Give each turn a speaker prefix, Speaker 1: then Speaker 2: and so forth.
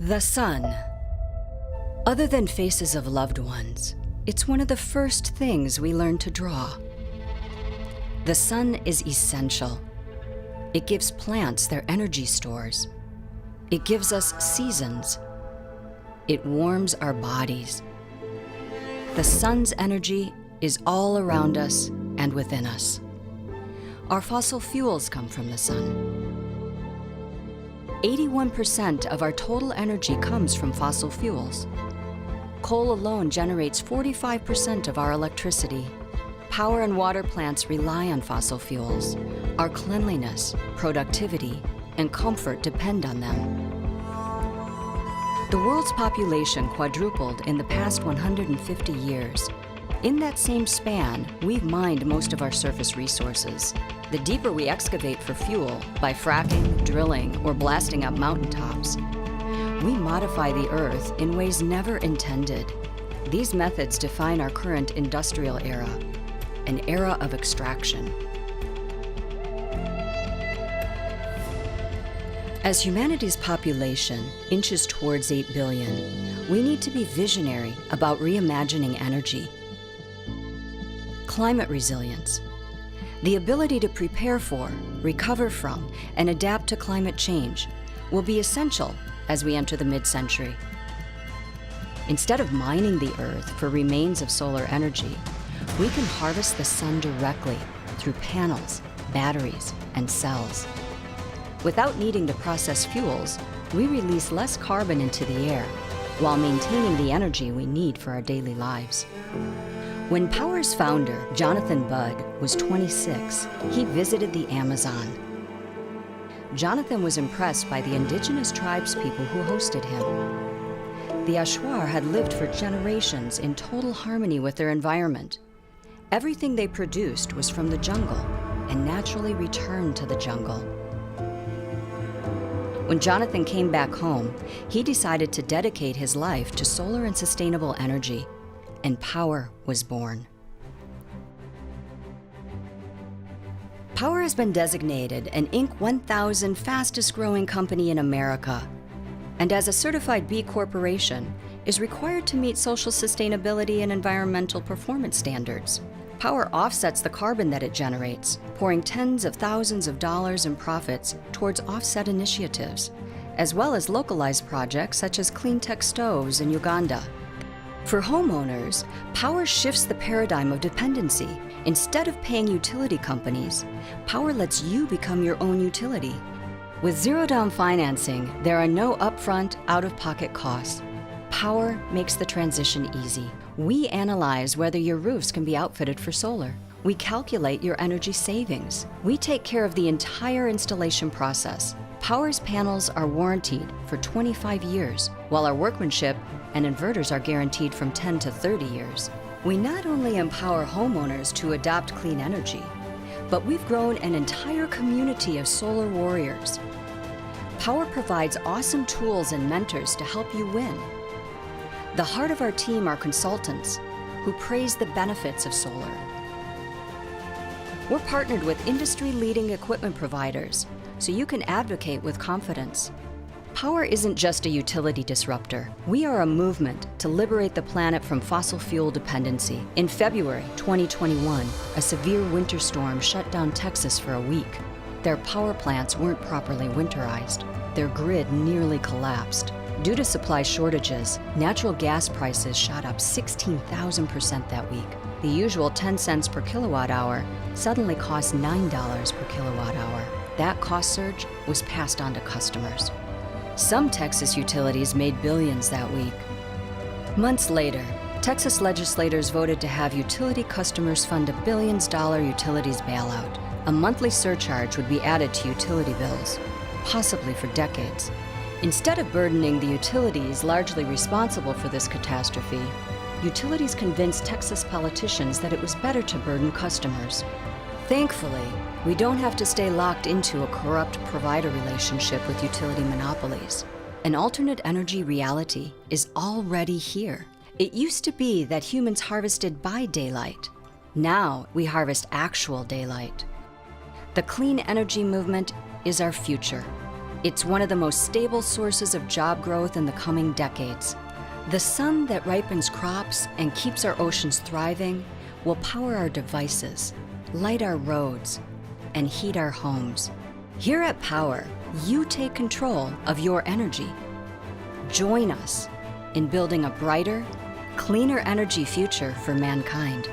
Speaker 1: The sun. Other than faces of loved ones, it's one of the first things we learn to draw. The sun is essential. It gives plants their energy stores. It gives us seasons. It warms our bodies. The sun's energy is all around us and within us. Our fossil fuels come from the sun. 81% of our total energy comes from fossil fuels. Coal alone generates 45% of our electricity. Power and water plants rely on fossil fuels. Our cleanliness, productivity, and comfort depend on them. The world's population quadrupled in the past 150 years. In that same span, we've mined most of our surface resources. The deeper we excavate for fuel, by fracking, drilling, or blasting up mountaintops, we modify the Earth in ways never intended. These methods define our current industrial era, an era of extraction. As humanity's population inches towards 8 billion, we need to be visionary about reimagining energy. Climate resilience. The ability to prepare for, recover from, and adapt to climate change will be essential as we enter the mid-century. Instead of mining the Earth for remains of solar energy, we can harvest the sun directly through panels, batteries, and cells. Without needing to process fuels, we release less carbon into the air while maintaining the energy we need for our daily lives. When Powur's founder, Jonathan Budd, was 26, he visited the Amazon. Jonathan was impressed by the indigenous tribespeople who hosted him. The Ashwar had lived for generations in total harmony with their environment. Everything they produced was from the jungle and naturally returned to the jungle. When Jonathan came back home, he decided to dedicate his life to solar and sustainable energy, and Powur was born. Powur has been designated an Inc. 1000 fastest growing company in America, and as a certified B Corporation, is required to meet social sustainability and environmental performance standards. Powur offsets the carbon that it generates, pouring tens of thousands of dollars in profits towards offset initiatives, as well as localized projects such as clean tech stoves in Uganda. For homeowners, Powur shifts the paradigm of dependency. Instead of paying utility companies, Powur lets you become your own utility. With zero-down financing, there are no upfront, out-of-pocket costs. Powur makes the transition easy. We analyze whether your roofs can be outfitted for solar. We calculate your energy savings. We take care of the entire installation process. Powur's panels are warranted for 25 years, while our workmanship and inverters are guaranteed from 10 to 30 years. We not only empower homeowners to adopt clean energy, but we've grown an entire community of solar warriors. Powur provides awesome tools and mentors to help you win. The heart of our team are consultants who praise the benefits of solar. We're partnered with industry-leading equipment providers, so you can advocate with confidence. Powur isn't just a utility disruptor. We are a movement to liberate the planet from fossil fuel dependency. In February 2021, a severe winter storm shut down Texas for a week. Their power plants weren't properly winterized. Their grid nearly collapsed. Due to supply shortages, natural gas prices shot up 16,000% that week. The usual 10 cents per kilowatt hour suddenly cost $9 per kilowatt hour. That cost surge was passed on to customers. Some Texas utilities made billions that week. Months later, Texas legislators voted to have utility customers fund a billions-dollar utilities bailout. A monthly surcharge would be added to utility bills, possibly for decades. Instead of burdening the utilities largely responsible for this catastrophe, utilities convinced Texas politicians that it was better to burden customers. Thankfully, we don't have to stay locked into a corrupt provider relationship with utility monopolies. An alternate energy reality is already here. It used to be that humans harvested by daylight. Now we harvest actual daylight. The clean energy movement is our future. It's one of the most stable sources of job growth in the coming decades. The sun that ripens crops and keeps our oceans thriving will power our devices, light our roads, and heat our homes. Here at Powur, you take control of your energy. Join us in building a brighter, cleaner energy future for mankind.